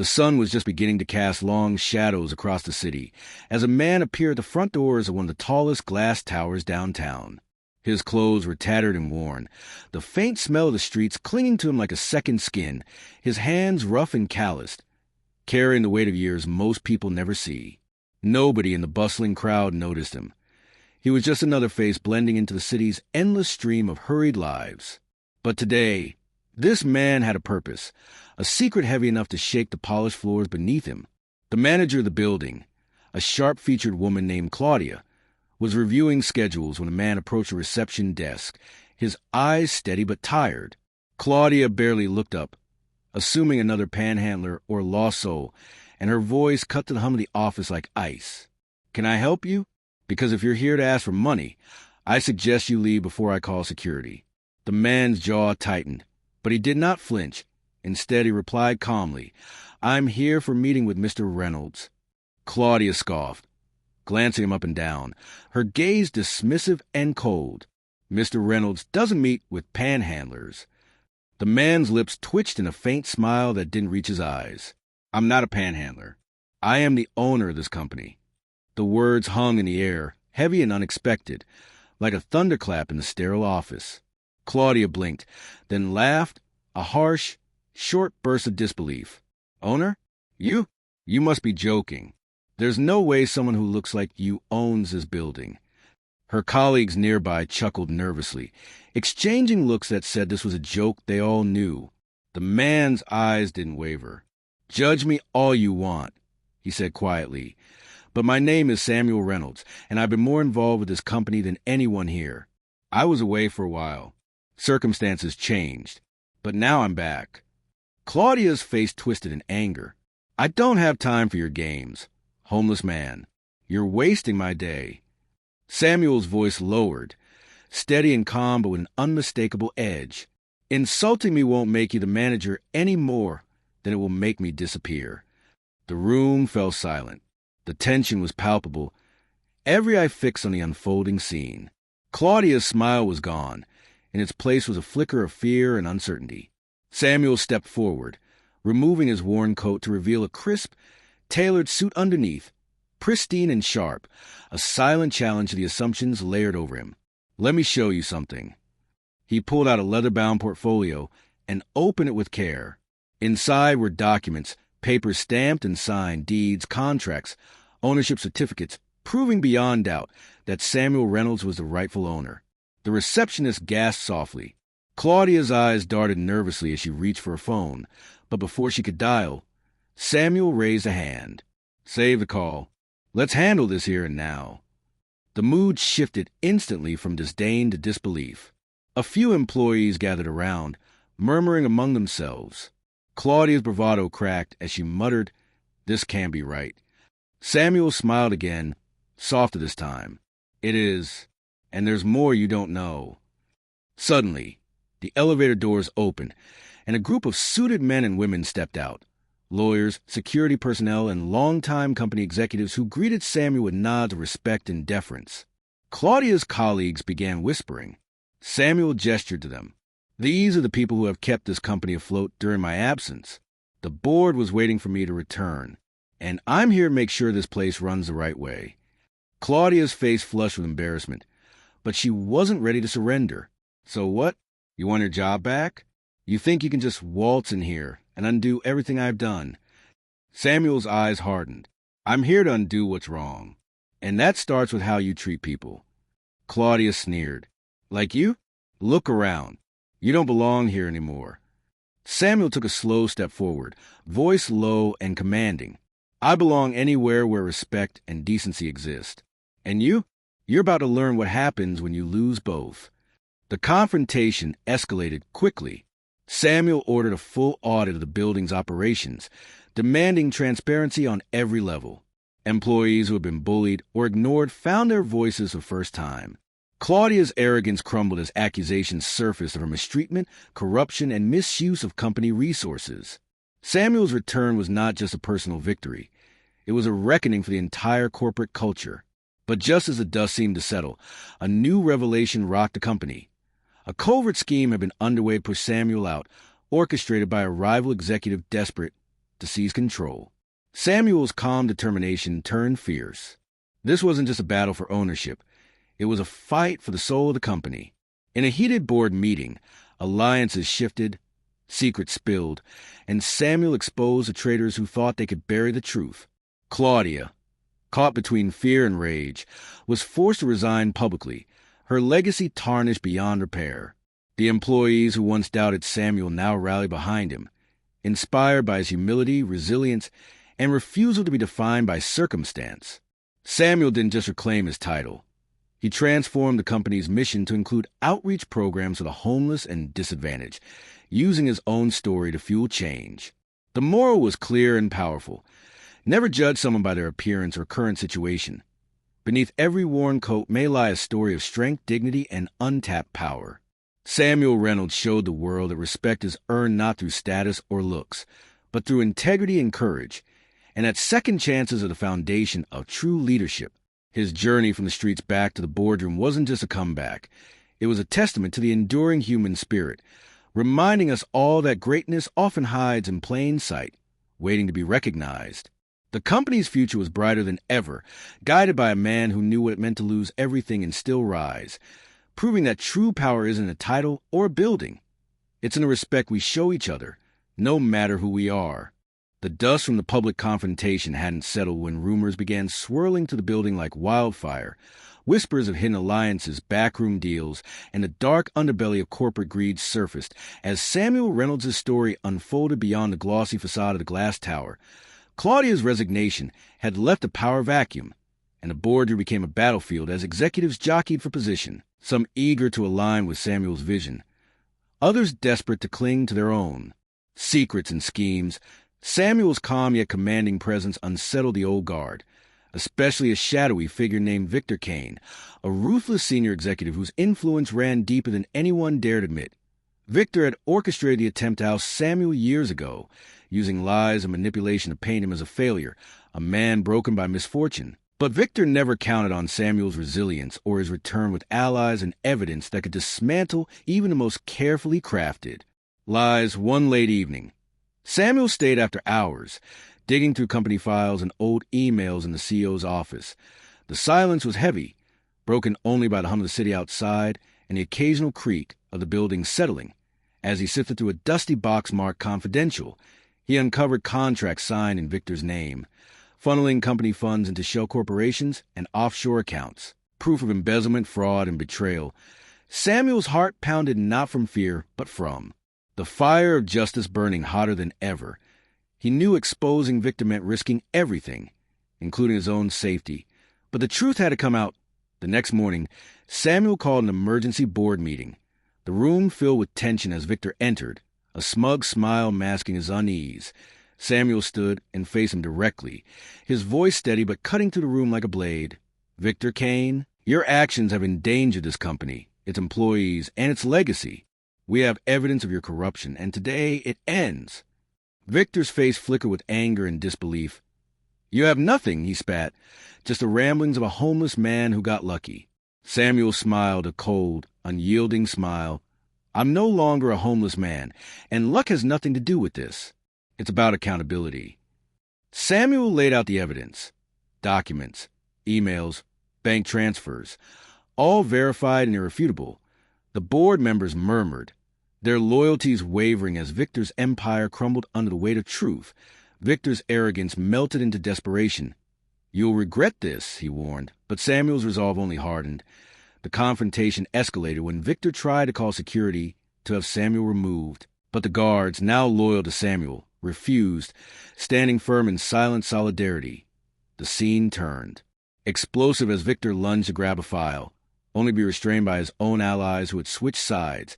The sun was just beginning to cast long shadows across the city as a man appeared at the front doors of one of the tallest glass towers downtown. His clothes were tattered and worn, the faint smell of the streets clinging to him like a second skin, his hands rough and calloused, carrying the weight of years most people never see. Nobody in the bustling crowd noticed him. He was just another face blending into the city's endless stream of hurried lives. But today, this man had a purpose, a secret heavy enough to shake the polished floors beneath him. The manager of the building, a sharp-featured woman named Claudia, was reviewing schedules when a man approached a reception desk, his eyes steady but tired. Claudia barely looked up, assuming another panhandler or lost soul, and her voice cut to the hum of the office like ice. "Can I help you? Because if you're here to ask for money, I suggest you leave before I call security." The man's jaw tightened, but he did not flinch. Instead, he replied calmly, "I'm here for a meeting with Mr. Reynolds." Claudia scoffed, glancing him up and down, her gaze dismissive and cold. "Mr. Reynolds doesn't meet with panhandlers." The man's lips twitched in a faint smile that didn't reach his eyes. "I'm not a panhandler. I am the owner of this company." The words hung in the air, heavy and unexpected, like a thunderclap in the sterile office. Claudia blinked, then laughed, a harsh, short burst of disbelief. "Owner? You? You must be joking. There's no way someone who looks like you owns this building." Her colleagues nearby chuckled nervously, exchanging looks that said this was a joke they all knew. The man's eyes didn't waver. "Judge me all you want," he said quietly, "but my name is Samuel Reynolds, and I've been more involved with this company than anyone here. I was away for a while. Circumstances changed, but now I'm back." Claudia's face twisted in anger. "I don't have time for your games, homeless man. You're wasting my day." Samuel's voice lowered, steady and calm but with an unmistakable edge. "Insulting me won't make you the manager any more than it will make me disappear." The room fell silent. The tension was palpable, every eye fixed on the unfolding scene. Claudia's smile was gone. In its place was a flicker of fear and uncertainty. Samuel stepped forward, removing his worn coat to reveal a crisp, tailored suit underneath, pristine and sharp, a silent challenge to the assumptions layered over him. "Let me show you something." He pulled out a leather-bound portfolio and opened it with care. Inside were documents, papers stamped and signed, deeds, contracts, ownership certificates, proving beyond doubt that Samuel Reynolds was the rightful owner. The receptionist gasped softly. Claudia's eyes darted nervously as she reached for a phone, but before she could dial, Samuel raised a hand. "Save the call. Let's handle this here and now." The mood shifted instantly from disdain to disbelief. A few employees gathered around, murmuring among themselves. Claudia's bravado cracked as she muttered, "This can't be right." Samuel smiled again, softer this time. "It is, and there's more you don't know." Suddenly, the elevator doors opened, and a group of suited men and women stepped out. Lawyers, security personnel, and longtime company executives who greeted Samuel with nods of respect and deference. Claudia's colleagues began whispering. Samuel gestured to them. "These are the people who have kept this company afloat during my absence. The board was waiting for me to return, and I'm here to make sure this place runs the right way." Claudia's face flushed with embarrassment, but she wasn't ready to surrender. "So what? You want your job back? You think you can just waltz in here and undo everything I've done?" Samuel's eyes hardened. "I'm here to undo what's wrong, and that starts with how you treat people." Claudia sneered. "Like you? Look around. You don't belong here anymore." Samuel took a slow step forward, voice low and commanding. "I belong anywhere where respect and decency exist. And you? You're about to learn what happens when you lose both." The confrontation escalated quickly. Samuel ordered a full audit of the building's operations, demanding transparency on every level. Employees who had been bullied or ignored found their voices for the first time. Claudia's arrogance crumbled as accusations surfaced of her mistreatment, corruption, and misuse of company resources. Samuel's return was not just a personal victory. It was a reckoning for the entire corporate culture. But just as the dust seemed to settle, a new revelation rocked the company. A covert scheme had been underway to push Samuel out, orchestrated by a rival executive desperate to seize control. Samuel's calm determination turned fierce. This wasn't just a battle for ownership. It was a fight for the soul of the company. In a heated board meeting, alliances shifted, secrets spilled, and Samuel exposed the traitors who thought they could bury the truth. Claudia, caught between fear and rage, was forced to resign publicly, her legacy tarnished beyond repair. The employees who once doubted Samuel now rallied behind him, inspired by his humility, resilience, and refusal to be defined by circumstance. Samuel didn't just reclaim his title. He transformed the company's mission to include outreach programs for the homeless and disadvantaged, using his own story to fuel change. The moral was clear and powerful. Never judge someone by their appearance or current situation. Beneath every worn coat may lie a story of strength, dignity, and untapped power. Samuel Reynolds showed the world that respect is earned not through status or looks, but through integrity and courage, and that second chances are the foundation of true leadership. His journey from the streets back to the boardroom wasn't just a comeback. It was a testament to the enduring human spirit, reminding us all that greatness often hides in plain sight, waiting to be recognized. The company's future was brighter than ever, guided by a man who knew what it meant to lose everything and still rise, proving that true power isn't a title or a building. It's in the respect we show each other, no matter who we are. The dust from the public confrontation hadn't settled when rumors began swirling through the building like wildfire. Whispers of hidden alliances, backroom deals, and the dark underbelly of corporate greed surfaced as Samuel Reynolds' story unfolded beyond the glossy facade of the glass tower. Claudia's resignation had left a power vacuum, and the boardroom became a battlefield as executives jockeyed for position, some eager to align with Samuel's vision, others desperate to cling to their own. Secrets and schemes. Samuel's calm yet commanding presence unsettled the old guard, especially a shadowy figure named Victor Kane, a ruthless senior executive whose influence ran deeper than anyone dared admit. Victor had orchestrated the attempt to oust Samuel years ago, using lies and manipulation to paint him as a failure, a man broken by misfortune. But Victor never counted on Samuel's resilience or his return with allies and evidence that could dismantle even the most carefully crafted lies. One late evening, Samuel stayed after hours, digging through company files and old emails in the CEO's office. The silence was heavy, broken only by the hum of the city outside and the occasional creak of the building settling. As he sifted through a dusty box marked confidential, he uncovered contracts signed in Victor's name, funneling company funds into shell corporations and offshore accounts, proof of embezzlement, fraud, and betrayal. Samuel's heart pounded not from fear, but from the fire of justice burning hotter than ever. He knew exposing Victor meant risking everything, including his own safety. But the truth had to come out. The next morning, Samuel called an emergency board meeting. The room filled with tension as Victor entered, a smug smile masking his unease. Samuel stood and faced him directly, his voice steady but cutting through the room like a blade. "Victor Kane, your actions have endangered this company, its employees, and its legacy. We have evidence of your corruption, and today it ends." Victor's face flickered with anger and disbelief. "You have nothing," he spat, "just the ramblings of a homeless man who got lucky." Samuel smiled, a cold, unyielding smile. "I'm no longer a homeless man, and luck has nothing to do with this. It's about accountability." Samuel laid out the evidence. Documents, emails, bank transfers, all verified and irrefutable. The board members murmured, their loyalties wavering as Victor's empire crumbled under the weight of truth. Victor's arrogance melted into desperation. "You'll regret this," he warned, but Samuel's resolve only hardened. The confrontation escalated when Victor tried to call security to have Samuel removed, but the guards, now loyal to Samuel, refused, standing firm in silent solidarity. The scene turned. Explosive as Victor lunged to grab a file, only to be restrained by his own allies who had switched sides.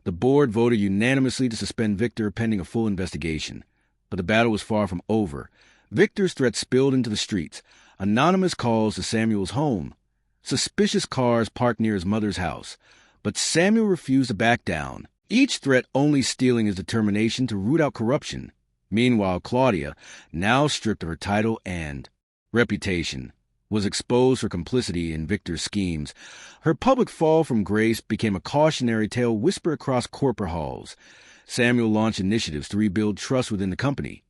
The board voted unanimously to suspend Victor pending a full investigation. But the battle was far from over. Victor's threats spilled into the streets. Anonymous calls to Samuel's home. Suspicious cars parked near his mother's house. But Samuel refused to back down, each threat only steeling his determination to root out corruption. Meanwhile, Claudia, now stripped of her title and reputation, was exposed for complicity in Victor's schemes. Her public fall from grace became a cautionary tale whispered across corporate halls. Samuel launched initiatives to rebuild trust within the company.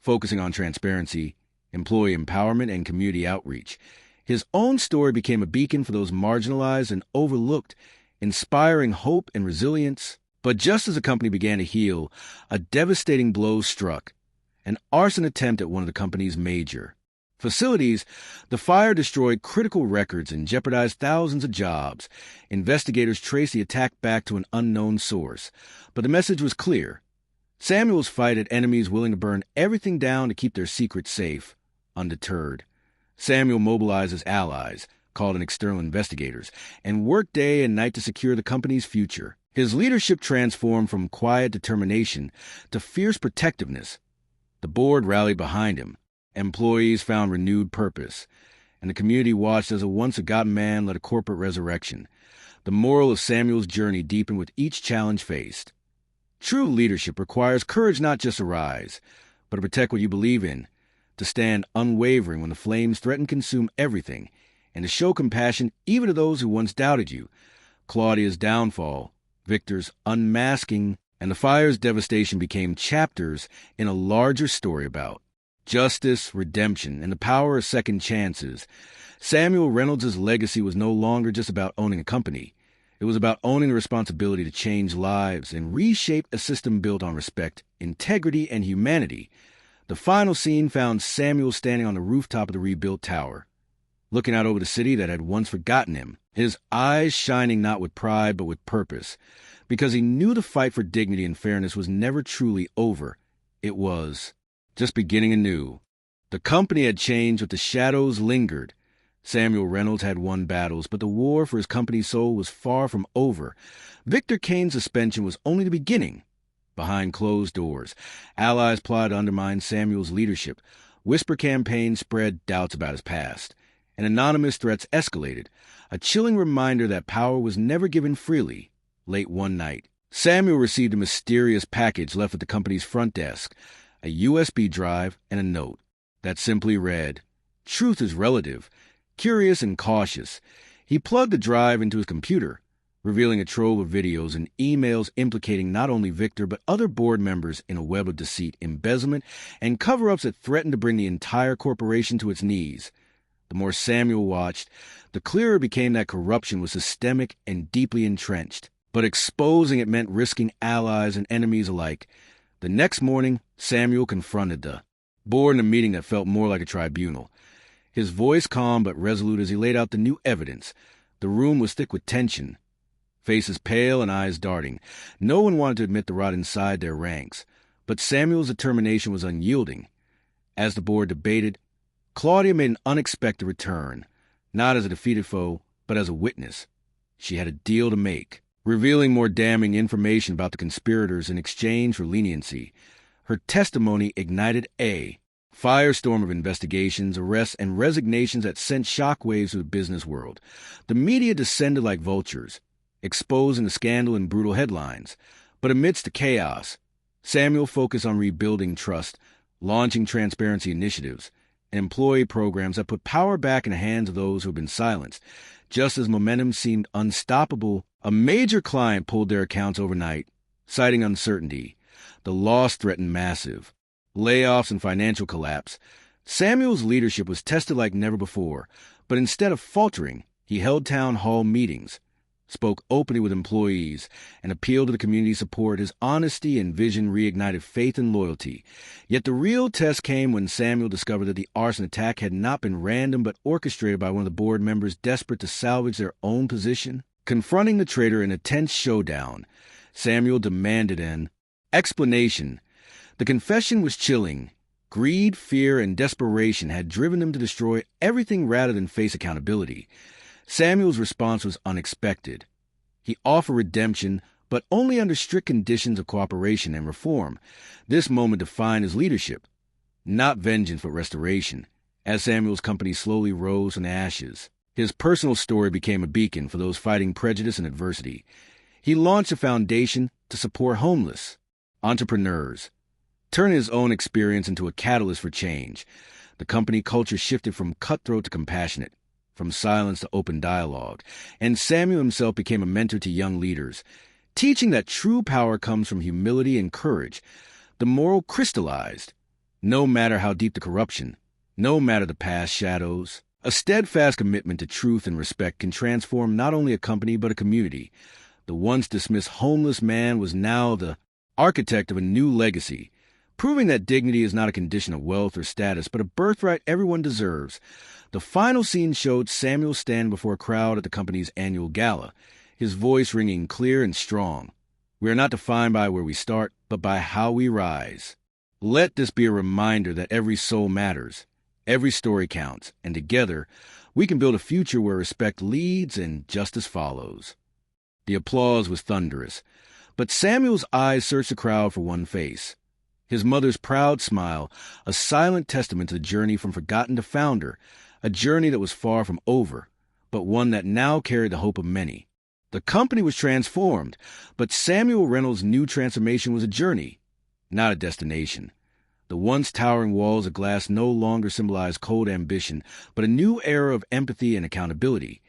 focusing on transparency, employee empowerment, and community outreach. His own story became a beacon for those marginalized and overlooked, inspiring hope and resilience. But just as the company began to heal, a devastating blow struck. An arson attempt at one of the company's major facilities. The fire destroyed critical records and jeopardized thousands of jobs. Investigators traced the attack back to an unknown source. But the message was clear. Samuel's fight at enemies willing to burn everything down to keep their secrets safe. Undeterred, Samuel mobilized his allies, called in external investigators, and worked day and night to secure the company's future. His leadership transformed from quiet determination to fierce protectiveness. The board rallied behind him. Employees found renewed purpose, and the community watched as a once-forgotten man led a corporate resurrection. The moral of Samuel's journey deepened with each challenge faced. True leadership requires courage not just to rise, but to protect what you believe in, to stand unwavering when the flames threaten to consume everything, and to show compassion even to those who once doubted you. Claudia's downfall, Victor's unmasking, and the fire's devastation became chapters in a larger story about justice, redemption, and the power of second chances. Samuel Reynolds' legacy was no longer just about owning a company. It was about owning the responsibility to change lives and reshape a system built on respect, integrity, and humanity. The final scene found Samuel standing on the rooftop of the rebuilt tower, looking out over the city that had once forgotten him, his eyes shining not with pride but with purpose, because he knew the fight for dignity and fairness was never truly over. It was just beginning anew. The company had changed, but the shadows lingered. Samuel Reynolds had won battles, but the war for his company's soul was far from over. Victor Kane's suspension was only the beginning. Behind closed doors, allies plotted to undermine Samuel's leadership. Whisper campaigns spread doubts about his past, and anonymous threats escalated, a chilling reminder that power was never given freely. Late one night, Samuel received a mysterious package left at the company's front desk, a USB drive and a note that simply read, "Truth is relative." Curious and cautious, he plugged the drive into his computer, revealing a trove of videos and emails implicating not only Victor but other board members in a web of deceit, embezzlement, and cover-ups that threatened to bring the entire corporation to its knees. The more Samuel watched, the clearer it became that corruption was systemic and deeply entrenched. But exposing it meant risking allies and enemies alike. The next morning, Samuel confronted the board in a meeting that felt more like a tribunal. His voice calm but resolute as he laid out the new evidence. The room was thick with tension, faces pale and eyes darting. No one wanted to admit the rot inside their ranks, but Samuel's determination was unyielding. As the board debated, Claudia made an unexpected return, not as a defeated foe, but as a witness. She had a deal to make, revealing more damning information about the conspirators in exchange for leniency. Her testimony ignited a firestorm of investigations, arrests, and resignations that sent shockwaves through the business world. The media descended like vultures, exposing the scandal in brutal headlines. But amidst the chaos, Samuel focused on rebuilding trust, launching transparency initiatives, and employee programs that put power back in the hands of those who had been silenced. Just as momentum seemed unstoppable, a major client pulled their accounts overnight, citing uncertainty. The loss threatened massive layoffs and financial collapse. Samuel's leadership was tested like never before, but instead of faltering, he held town hall meetings, spoke openly with employees, and appealed to the community's support. His honesty and vision reignited faith and loyalty. Yet the real test came when Samuel discovered that the arson attack had not been random but orchestrated by one of the board members desperate to salvage their own position. Confronting the traitor in a tense showdown, Samuel demanded an explanation. The confession was chilling. Greed, fear, and desperation had driven them to destroy everything rather than face accountability. Samuel's response was unexpected. He offered redemption, but only under strict conditions of cooperation and reform. This moment defined his leadership. Not vengeance, but restoration. As Samuel's company slowly rose from the ashes, his personal story became a beacon for those fighting prejudice and adversity. He launched a foundation to support homeless entrepreneurs, turning his own experience into a catalyst for change. The company culture shifted from cutthroat to compassionate, from silence to open dialogue, and Samuel himself became a mentor to young leaders, teaching that true power comes from humility and courage. The moral crystallized. no matter how deep the corruption, no matter the past shadows. A steadfast commitment to truth and respect can transform not only a company but a community. The once dismissed homeless man was now the architect of a new legacy, proving that dignity is not a condition of wealth or status, but a birthright everyone deserves. The final scene showed Samuel stand before a crowd at the company's annual gala, his voice ringing clear and strong. We are not defined by where we start, but by how we rise. Let this be a reminder that every soul matters, every story counts, and together we can build a future where respect leads and justice follows. The applause was thunderous, but Samuel's eyes searched the crowd for one face. His mother's proud smile, a silent testament to the journey from forgotten to founder, a journey that was far from over, but one that now carried the hope of many. The company was transformed, but Samuel Reynolds' new transformation was a journey, not a destination. The once towering walls of glass no longer symbolized cold ambition, but a new era of empathy and accountability.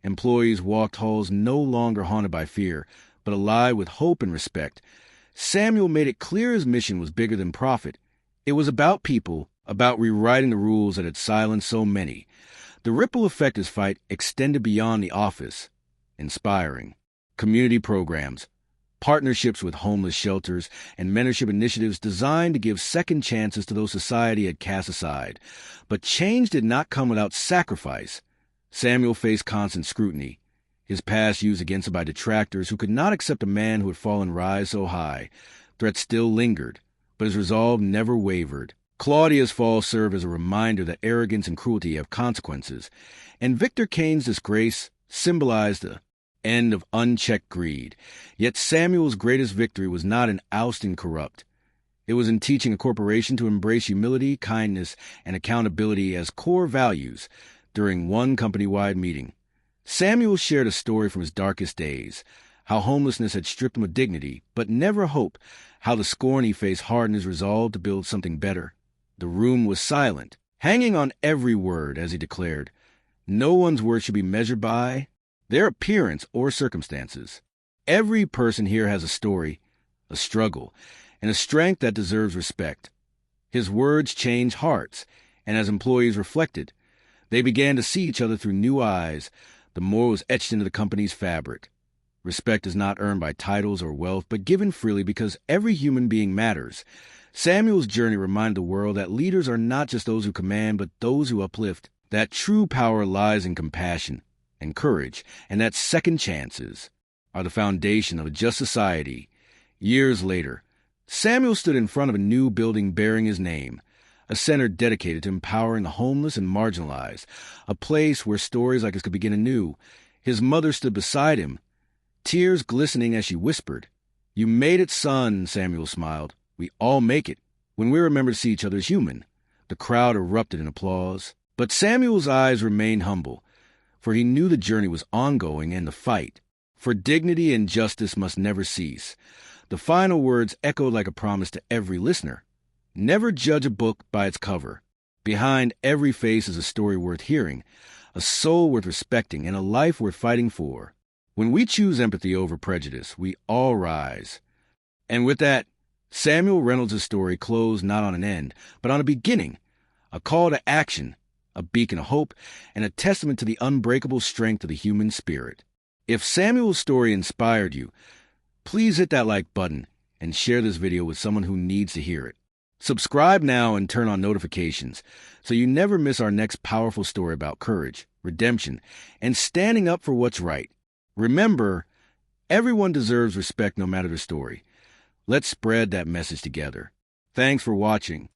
Employees walked halls no longer haunted by fear, but alive with hope and respect. Samuel made it clear his mission was bigger than profit. It was about people, about rewriting the rules that had silenced so many. The ripple effect of his fight extended beyond the office. Inspiring. Community programs, partnerships with homeless shelters, and mentorship initiatives designed to give second chances to those society had cast aside. But change did not come without sacrifice. Samuel faced constant scrutiny, his past used against him by detractors who could not accept a man who had fallen rise so high. Threats still lingered, but his resolve never wavered. Claudia's fall served as a reminder that arrogance and cruelty have consequences, and Victor Kane's disgrace symbolized the end of unchecked greed. Yet Samuel's greatest victory was not in ousting corrupt. It was in teaching a corporation to embrace humility, kindness, and accountability as core values. During one company-wide meeting, Samuel shared a story from his darkest days, how homelessness had stripped him of dignity, but never hope, how the scorn he faced hardened his resolve to build something better. The room was silent, hanging on every word as he declared, "No one's worth should be measured by their appearance or circumstances. Every person here has a story, a struggle, and a strength that deserves respect." His words changed hearts, and as employees reflected, they began to see each other through new eyes. The more was etched into the company's fabric. Respect is not earned by titles or wealth, but given freely because every human being matters. Samuel's journey reminded the world that leaders are not just those who command, but those who uplift. That true power lies in compassion and courage, and that second chances are the foundation of a just society. Years later, Samuel stood in front of a new building bearing his name, a center dedicated to empowering the homeless and marginalized, a place where stories like his could begin anew. His mother stood beside him, tears glistening as she whispered, "You made it, son," Samuel smiled. "We all make it when we remember to see each other as human." The crowd erupted in applause, but Samuel's eyes remained humble, for he knew the journey was ongoing and the fight for dignity and justice must never cease. The final words echoed like a promise to every listener. Never judge a book by its cover. Behind every face is a story worth hearing, a soul worth respecting, and a life worth fighting for. When we choose empathy over prejudice, we all rise. And with that, Samuel Reynolds' story closed not on an end, but on a beginning, a call to action, a beacon of hope, and a testament to the unbreakable strength of the human spirit. If Samuel's story inspired you, please hit that like button and share this video with someone who needs to hear it. Subscribe now and turn on notifications so you never miss our next powerful story about courage, redemption, and standing up for what's right. Remember, everyone deserves respect no matter their story. Let's spread that message together. Thanks for watching.